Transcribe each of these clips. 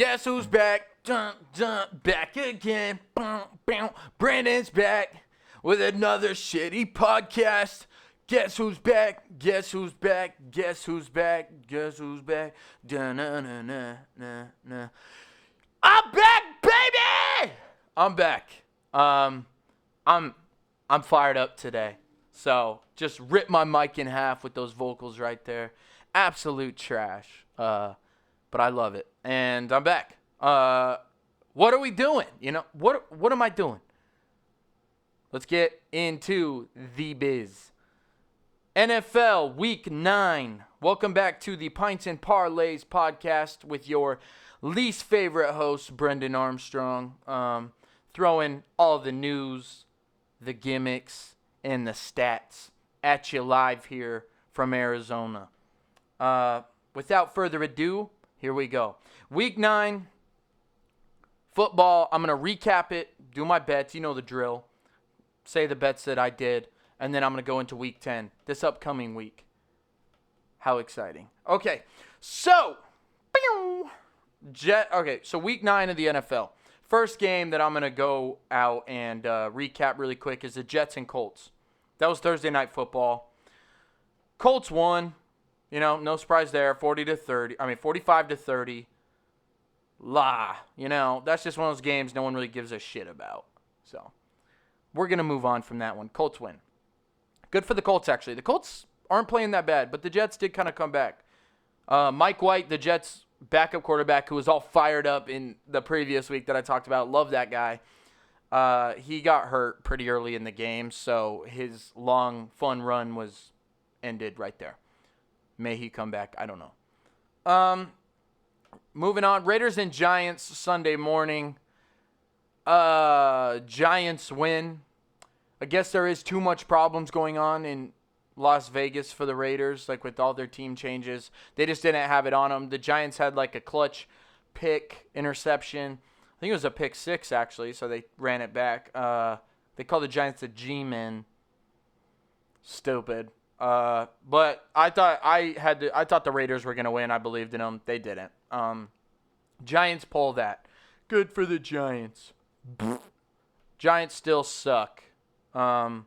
guess who's back? Dun, dun, back again. Boom, boom. Brandon's back with another shitty podcast. Guess who's back? Guess who's back? Guess who's back? Guess who's back? Dun, na, na, na, na, na. I'm back, baby! I'm back. I'm fired up today. So just rip my mic in half with those vocals right there. Absolute trash. But I love it. And I'm back. What are we doing? You know, what am I doing? Let's get into the biz. NFL Week 9. Welcome back to the Pints and Parlays podcast with your least favorite host, Brendan Armstrong. Throwing all the news, the gimmicks, and the stats at you live here from Arizona. Without further ado, here we go. Week 9, football. I'm going to recap it, do my bets. You know the drill. Say the bets that I did. And then I'm going to go into Week 10, this upcoming week. How exciting. Okay, so Week 9 of the NFL. First game that I'm going to go out and recap really quick is the Jets and Colts. That was Thursday Night Football. Colts won. You know, no surprise there. 45-30. You know, that's just one of those games no one really gives a shit about. So, we're going to move on from that one. Colts win. Good for the Colts, actually. The Colts aren't playing that bad, but the Jets did kind of come back. Mike White, the Jets' backup quarterback, who was all fired up in the previous week that I talked about. Love that guy. He got hurt pretty early in the game, so his long, fun run was ended right there. May he come back? I don't know. Moving on. Raiders and Giants Sunday morning. Giants win. I guess there is too much problems going on in Las Vegas for the Raiders, like with all their team changes. They just didn't have it on them. The Giants had like a clutch pick interception. I think it was a pick 6 actually, so they ran it back. They call the Giants the G-men. Stupid. But I thought the Raiders were gonna win. I believed in them. They didn't. Giants pull that. Good for the Giants. Giants still suck. Not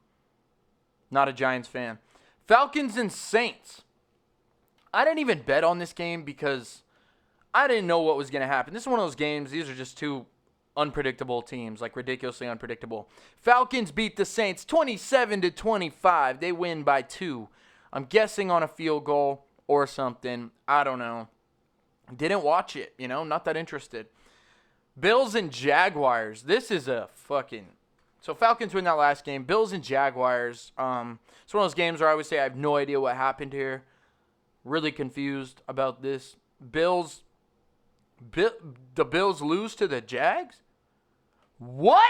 a Giants fan. Falcons and Saints. I didn't even bet on this game because I didn't know what was going to happen. This is one of those games. These are just two unpredictable teams, like ridiculously unpredictable. Falcons beat the Saints 27-25. They win by 2. I'm guessing on a field goal or something. I don't know. Didn't watch it, you know, not that interested. Bills and Jaguars. This is a fucking... So Falcons win that last game. Bills and Jaguars. It's one of those games where I would say I have no idea what happened here. Really confused about this. The Bills lose to the Jags? What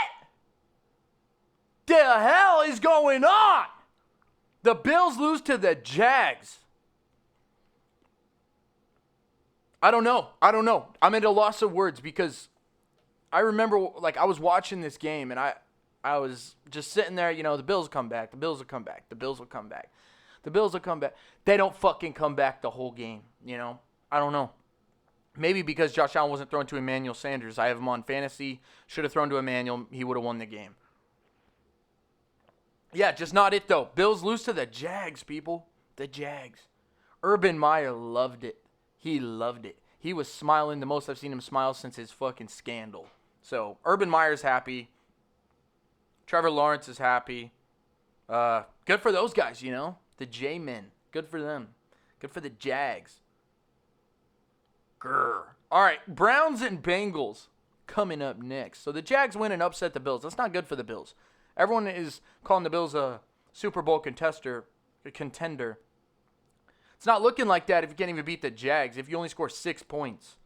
the hell is going on? The Bills lose to the Jags. I don't know. I'm at a loss of words because I remember, like, I was watching this game and I was just sitting there, you know, the Bills will come back. The Bills will come back. The Bills will come back. The Bills will come back. They don't fucking come back the whole game, you know. I don't know. Maybe because Josh Allen wasn't throwing to Emmanuel Sanders. I have him on fantasy. Should have thrown to Emmanuel. He would have won the game. Yeah, just not it, though. Bills lose to the Jags, people. The Jags. Urban Meyer loved it. He loved it. He was smiling the most I've seen him smile since his fucking scandal. So, Urban Meyer's happy. Trevor Lawrence is happy. Good for those guys, you know. The J-men. Good for them. Good for the Jags. Grr. All right, Browns and Bengals coming up next. So the Jags win and upset the Bills. That's not good for the Bills. Everyone is calling the Bills a Super Bowl contender. It's not looking like that if you can't even beat the Jags, if you only score 6 points.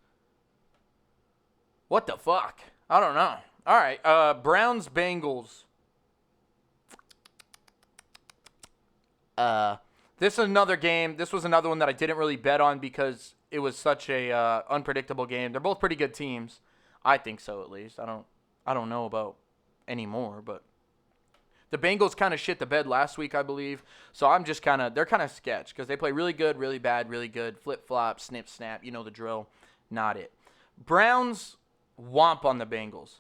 What the fuck? I don't know. All right, Browns, Bengals. This is another game. This was another one that I didn't really bet on because it was such a unpredictable game. They're both pretty good teams. I think so, at least. I don't know about anymore, but the Bengals kind of shit the bed last week, I believe. So they're kind of sketch because they play really good, really bad, really good, flip-flop, snip, snap. You know the drill. Not it. Browns womp on the Bengals.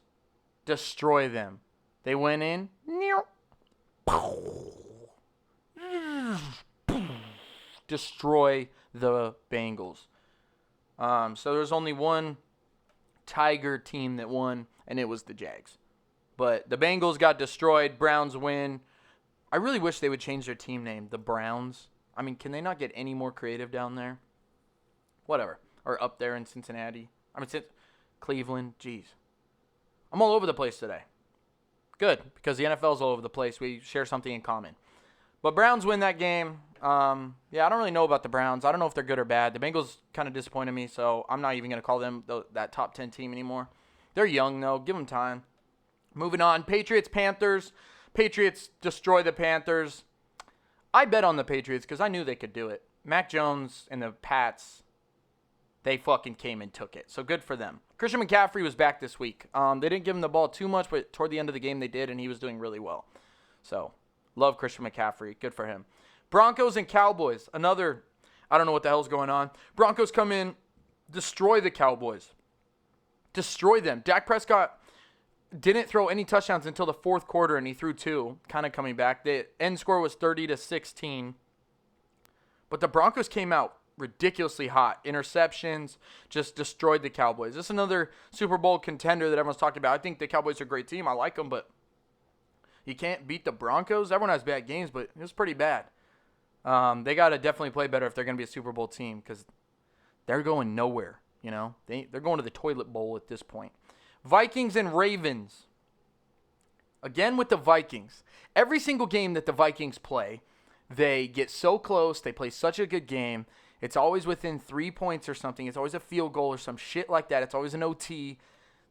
Destroy them. They went in. Destroy the Bengals. So there's only one Tiger team that won, and it was the Jags. But the Bengals got destroyed. Browns win. I really wish they would change their team name. The Browns. I mean, can they not get any more creative down there? Whatever. Or up there in Cincinnati. Cleveland. Jeez. I'm all over the place today. Good, because the NFL's all over the place. We share something in common. But Browns win that game. I don't really know about the Browns. I don't know if they're good or bad. The Bengals kind of disappointed me, so I'm not even going to call them that top 10 team anymore. They're young, though. Give them time. Moving on. Patriots, Panthers. Patriots destroy the Panthers. I bet on the Patriots because I knew they could do it. Mac Jones and the Pats, they fucking came and took it. So good for them. Christian McCaffrey was back this week. They didn't give him the ball too much, but toward the end of the game they did, and he was doing really well. So, love Christian McCaffrey. Good for him. Broncos and Cowboys. I don't know what the hell's going on. Broncos come in, destroy the Cowboys. Destroy them. Dak Prescott didn't throw any touchdowns until the fourth quarter, and he threw 2, kind of coming back. The end score was 30-16. But the Broncos came out ridiculously hot. Interceptions, just destroyed the Cowboys. This is another Super Bowl contender that everyone's talking about. I think the Cowboys are a great team. I like them, but you can't beat the Broncos. Everyone has bad games, but it was pretty bad. They got to definitely play better if they're going to be a Super Bowl team because they're going nowhere, you know. They're going to the toilet bowl at this point. Vikings and Ravens. Again with the Vikings. Every single game that the Vikings play, they get so close. They play such a good game. It's always within 3 points or something. It's always a field goal or some shit like that. It's always an OT.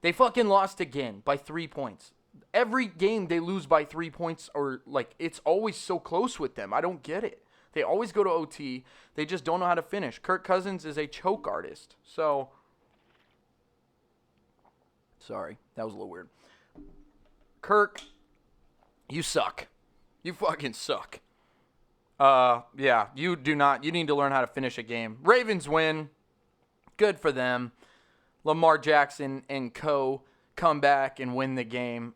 They fucking lost again by 3 points. Every game they lose by 3 points or like it's always so close with them. I don't get it. They always go to OT. They just don't know how to finish. Kirk Cousins is a choke artist. So, sorry. That was a little weird. Kirk, you suck. You fucking suck. Yeah, you do not. You need to learn how to finish a game. Ravens win. Good for them. Lamar Jackson and co. come back and win the game.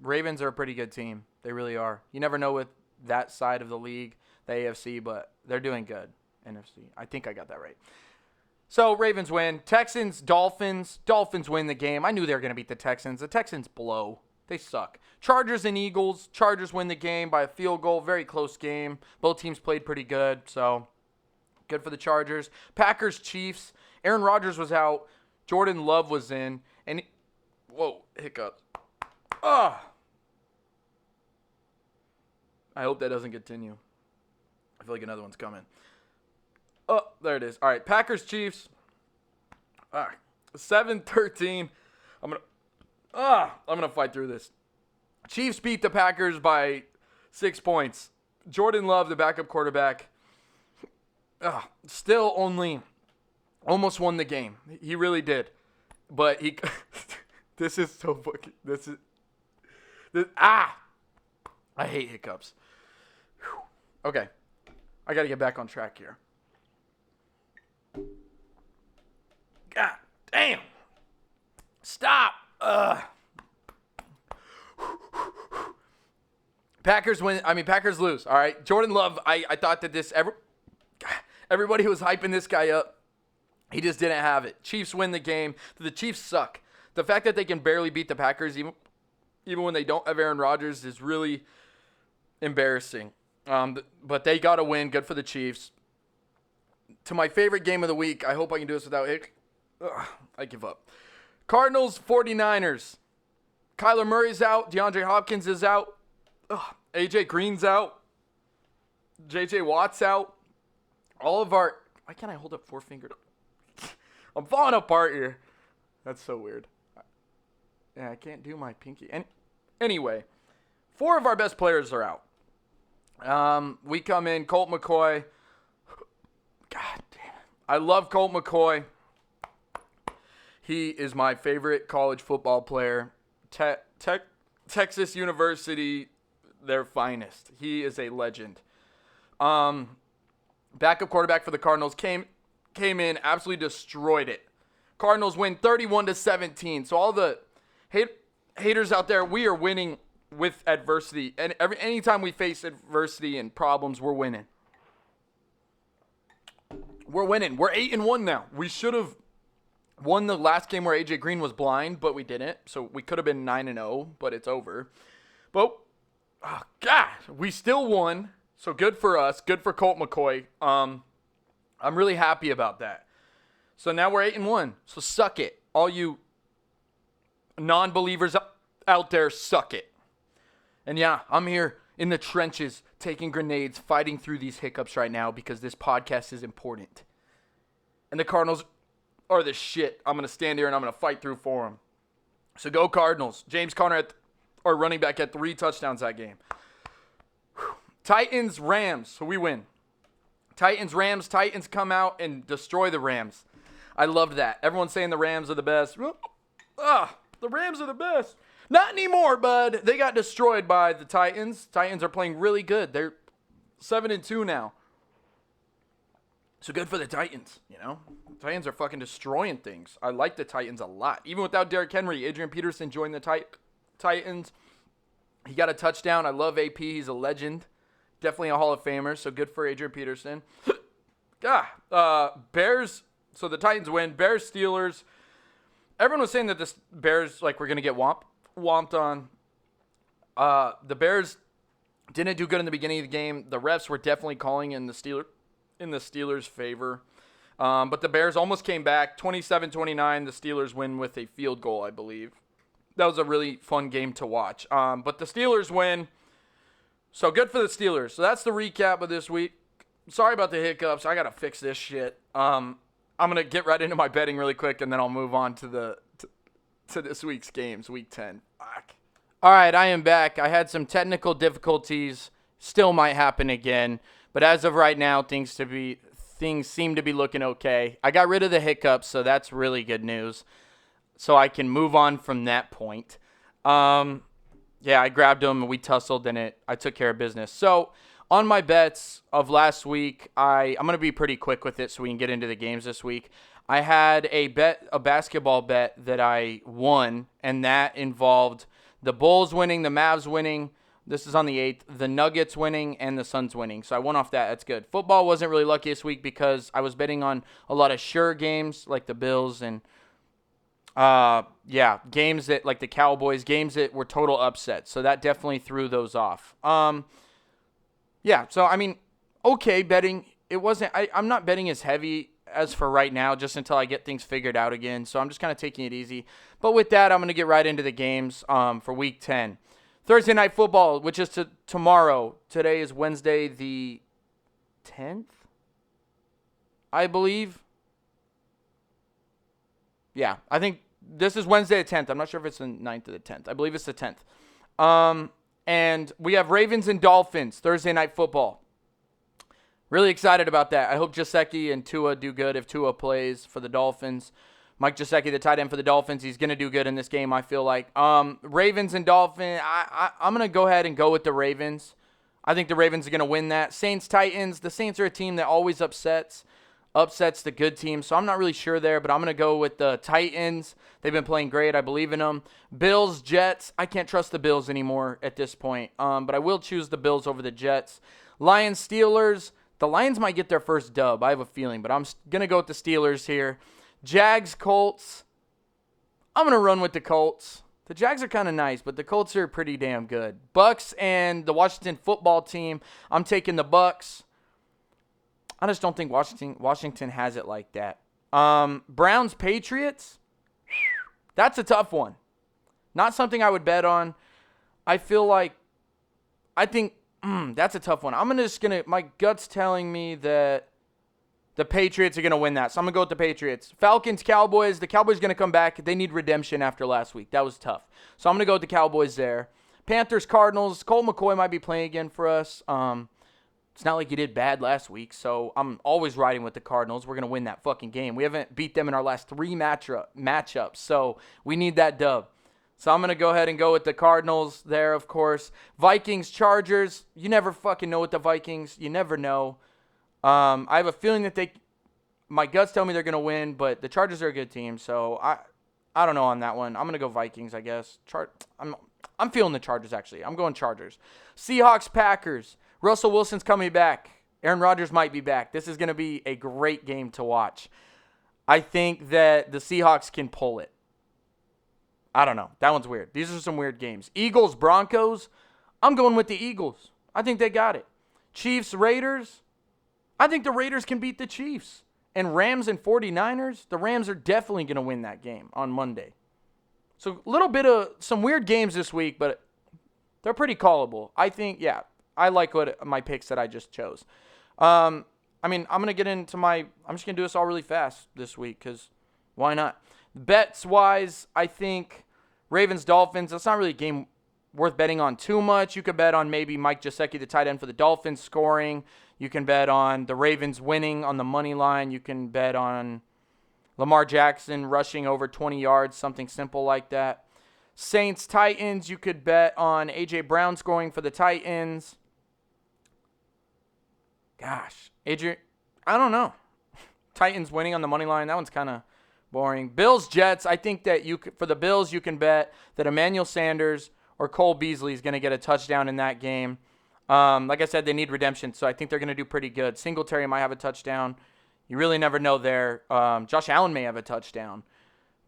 Ravens are a pretty good team. They really are. You never know with that side of the league, the AFC, but they're doing good. NFC. I think I got that right. So, Ravens win. Texans, Dolphins. Dolphins win the game. I knew they were going to beat the Texans. The Texans blow. They suck. Chargers and Eagles. Chargers win the game by a field goal. Very close game. Both teams played pretty good, so good for the Chargers. Packers, Chiefs. Aaron Rodgers was out. Jordan Love was in. And whoa, hiccups. I hope that doesn't continue. I feel like another one's coming. Oh, there it is. All right, Packers, Chiefs. All right, 7-13. I'm gonna fight through this. Chiefs beat the Packers by 6 points. Jordan Love, the backup quarterback, still only almost won the game. He really did, but he. This is so fucking. I hate hiccups. Whew. Okay, I got to get back on track here. God damn. Stop. Packers win. Packers lose. All right. Jordan Love, I thought that everybody was hyping this guy up. He just didn't have it. Chiefs win the game. The Chiefs suck. The fact that they can barely beat the Packers, even when they don't have Aaron Rodgers, is really embarrassing. But they got to win. Good for the Chiefs. To my favorite game of the week. I hope I can do this without hic. I give up. Cardinals, 49ers. Kyler Murray's out. DeAndre Hopkins is out. AJ Green's out. JJ Watt's out. All of our... Why can't I hold up four-fingered? I'm falling apart here. That's so weird. Yeah, I can't do my pinky. Anyway, 4 of our best players are out. We come in, Colt McCoy. God damn it. I love Colt McCoy. He is my favorite college football player. Texas University, their finest. He is a legend. Backup quarterback for the Cardinals came in, absolutely destroyed it. Cardinals win 31-17. So all the haters out there, we are winning with adversity. And anytime we face adversity and problems, we're winning. We're winning. We're 8-1 now. We should have won the last game where AJ Green was blind, but we didn't. So we could have been 9-0, but it's over. But, oh God, we still won. So good for us. Good for Colt McCoy. I'm really happy about that. So now we're 8-1. So suck it. All you non-believers out there, suck it. And yeah, I'm here in the trenches, taking grenades, fighting through these hiccups right now because this podcast is important. And the Cardinals are the shit. I'm going to stand here and I'm going to fight through for them. So go Cardinals. James Conner, our running back, had 3 touchdowns that game. Titans, Rams. So we win. Titans, Rams. Titans come out and destroy the Rams. I loved that. Everyone's saying the Rams are the best. The Rams are the best. Not anymore, bud. They got destroyed by the Titans. Titans are playing really good. They're 7-2 now. So good for the Titans, you know. Titans are fucking destroying things. I like the Titans a lot. Even without Derrick Henry, Adrian Peterson joined the Titans. He got a touchdown. I love AP. He's a legend. Definitely a Hall of Famer, so good for Adrian Peterson. Bears, so the Titans win. Bears, Steelers. Everyone was saying that the Bears, like, were going to get womped on. The Bears didn't do good in the beginning of the game. The refs were definitely calling in the Steelers' favor. But the Bears almost came back. 27-29, the Steelers win with a field goal, I believe. That was a really fun game to watch. But the Steelers win. So good for the Steelers. So that's the recap of this week. Sorry about the hiccups. I got to fix this shit. I'm going to get right into my betting really quick, and then I'll move on to this week's games, Week 10. Fuck. All right, I am back. I had some technical difficulties. Still might happen again. But as of right now, things seem to be looking okay. I got rid of the hiccups, so that's really good news. So I can move on from that point. Yeah, I grabbed them, and we tussled, and I took care of business. So on my bets of last week, I'm going to be pretty quick with it so we can get into the games this week. I had a basketball bet that I won, and that involved the Bulls winning, the Mavs winning. This is on the 8th. The Nuggets winning and the Suns winning. So I won off that. That's good. Football wasn't really lucky this week because I was betting on a lot of sure games like the Bills and games that like the Cowboys, games that were total upsets. So that definitely threw those off. So I mean, okay, betting. It wasn't. I'm not betting as heavy as for right now, just until I get things figured out again. So I'm just kind of taking it easy. But with that, I'm going to get right into the games for Week 10. Thursday Night Football, which is tomorrow. Today is Wednesday the 10th, I believe. Yeah, I think this is Wednesday the 10th. I'm not sure if it's the 9th or the 10th. I believe it's the 10th. And we have Ravens and Dolphins, Thursday Night Football. Really excited about that. I hope Gesicki and Tua do good if Tua plays for the Dolphins. Mike Gesicki, the tight end for the Dolphins, he's going to do good in this game, I feel like. Ravens and Dolphins, I'm going to go ahead and go with the Ravens. I think the Ravens are going to win that. Saints, Titans, the Saints are a team that always upsets the good team, so I'm not really sure there, but I'm going to go with the Titans. They've been playing great. I believe in them. Bills, Jets, I can't trust the Bills anymore at this point, but I will choose the Bills over the Jets. Lions, Steelers, the Lions might get their first dub, I have a feeling, but I'm going to go with the Steelers here. Jags, Colts, I'm going to run with the Colts. The Jags are kind of nice, but the Colts are pretty damn good. Bucks and the Washington football team, I'm taking the Bucks. I just don't think Washington has it like that. Browns, Patriots, that's a tough one. Not something I would bet on. I think that's a tough one. My gut's telling me that the Patriots are going to win that. So I'm going to go with the Patriots. Falcons, Cowboys. The Cowboys are going to come back. They need redemption after last week. That was tough. So I'm going to go with the Cowboys there. Panthers, Cardinals. Colt McCoy might be playing again for us. It's not like he did bad last week, so I'm always riding with the Cardinals. We're going to win that fucking game. We haven't beat them in our last 3 matchups, so we need that dub. So I'm going to go ahead and go with the Cardinals there, of course. Vikings, Chargers. You never fucking know with the Vikings. You never know. I have a feeling that my guts tell me they're going to win, but the Chargers are a good team, so I don't know on that one. I'm going to go Vikings, I guess. I'm feeling the Chargers, actually. I'm going Chargers. Seahawks, Packers. Russell Wilson's coming back. Aaron Rodgers might be back. This is going to be a great game to watch. I think that the Seahawks can pull it. I don't know. That one's weird. These are some weird games. Eagles, Broncos. I'm going with the Eagles. I think they got it. Chiefs, Raiders. I think the Raiders can beat the Chiefs. And Rams and 49ers. The Rams are definitely going to win that game on Monday. So a little bit of some weird games this week, but they're pretty callable. I think, yeah, I like my picks that I just chose. I'm going to get into I'm just going to do this all really fast this week because why not? Bets-wise, I think Ravens, Dolphins, that's not really a game worth betting on too much. You could bet on maybe Mike Gesicki, the tight end for the Dolphins, scoring. You can bet on the Ravens winning on the money line. You can bet on Lamar Jackson rushing over 20 yards, something simple like that. Saints, Titans, you could bet on A.J. Brown scoring for the Titans. Gosh, I don't know. Titans winning on the money line, that one's kind of boring. Bills, Jets, I think that for the Bills, you can bet that Emmanuel Sanders or Cole Beasley is going to get a touchdown in that game. Like I said, they need redemption, so I think they're going to do pretty good. Singletary might have a touchdown. You really never know there. Josh Allen may have a touchdown.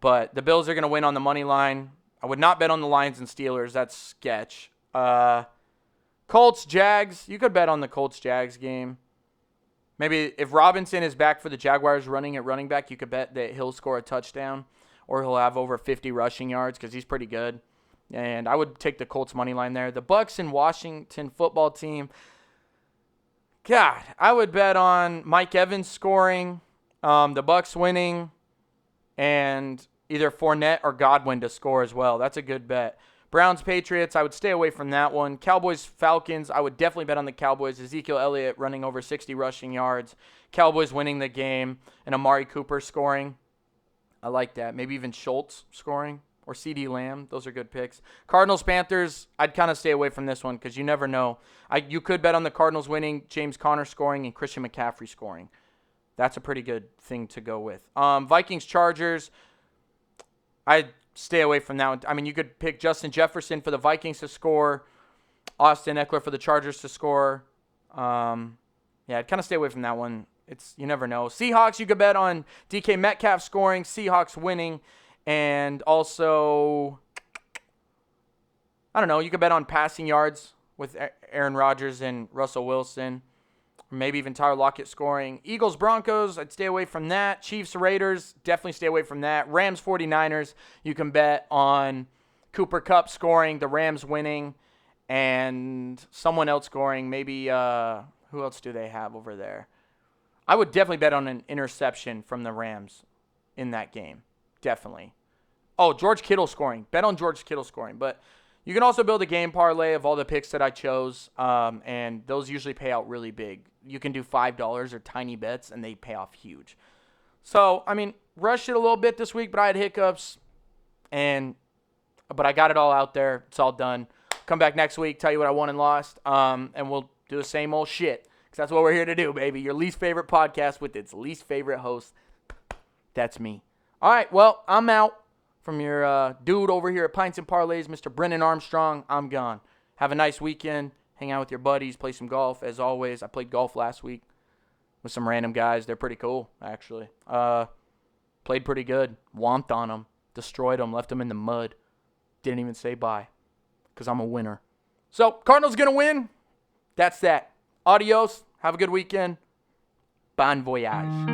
But the Bills are going to win on the money line. I would not bet on the Lions and Steelers. That's sketch. Colts, Jags. You could bet on the Colts-Jags game. Maybe if Robinson is back for the Jaguars running at running back, you could bet that he'll score a touchdown or he'll have over 50 rushing yards because he's pretty good. And I would take the Colts money line there. The Bucs and Washington football team. God, I would bet on Mike Evans scoring, the Bucs winning, and either Fournette or Godwin to score as well. That's a good bet. Browns, Patriots, I would stay away from that one. Cowboys, Falcons, I would definitely bet on the Cowboys. Ezekiel Elliott running over 60 rushing yards. Cowboys winning the game, and Amari Cooper scoring. I like that. Maybe even Schultz scoring or CeeDee Lamb. Those are good picks. Cardinals, Panthers, I'd kind of stay away from this one because you never know. You could bet on the Cardinals winning, James Conner scoring, and Christian McCaffrey scoring. That's a pretty good thing to go with. Vikings, Chargers, I'd stay away from that one. I mean, you could pick Justin Jefferson for the Vikings to score, Austin Eckler for the Chargers to score. Yeah, I'd kind of stay away from that one. You never know. Seahawks, you could bet on DK Metcalf scoring, Seahawks winning, and also, I don't know, you could bet on passing yards with Aaron Rodgers and Russell Wilson. Maybe even Tyler Lockett scoring. Eagles, Broncos, I'd stay away from that. Chiefs, Raiders, definitely stay away from that. Rams, 49ers, you can bet on Cooper Kupp scoring, the Rams winning, and someone else scoring. Maybe, who else do they have over there? I would definitely bet on an interception from the Rams in that game. Definitely. Oh, George Kittle scoring. Bet on George Kittle scoring. But you can also build a game parlay of all the picks that I chose, and those usually pay out really big. You can do $5 or tiny bets, and they pay off huge. So, I mean, rushed it a little bit this week, but I had hiccups, but I got it all out there. It's all done. Come back next week, tell you what I won and lost, and we'll do the same old shit, because that's what we're here to do, baby. Your least favorite podcast with its least favorite host. That's me. All right, well, I'm out. From your dude over here at Pints and Parlays, Mr. Brennan Armstrong, I'm gone. Have a nice weekend. Hang out with your buddies. Play some golf, as always. I played golf last week with some random guys. They're pretty cool, actually. Played pretty good. Whomped on them. Destroyed them. Left them in the mud. Didn't even say bye because I'm a winner. So, Cardinals going to win. That's that. Adios. Have a good weekend. Bon voyage.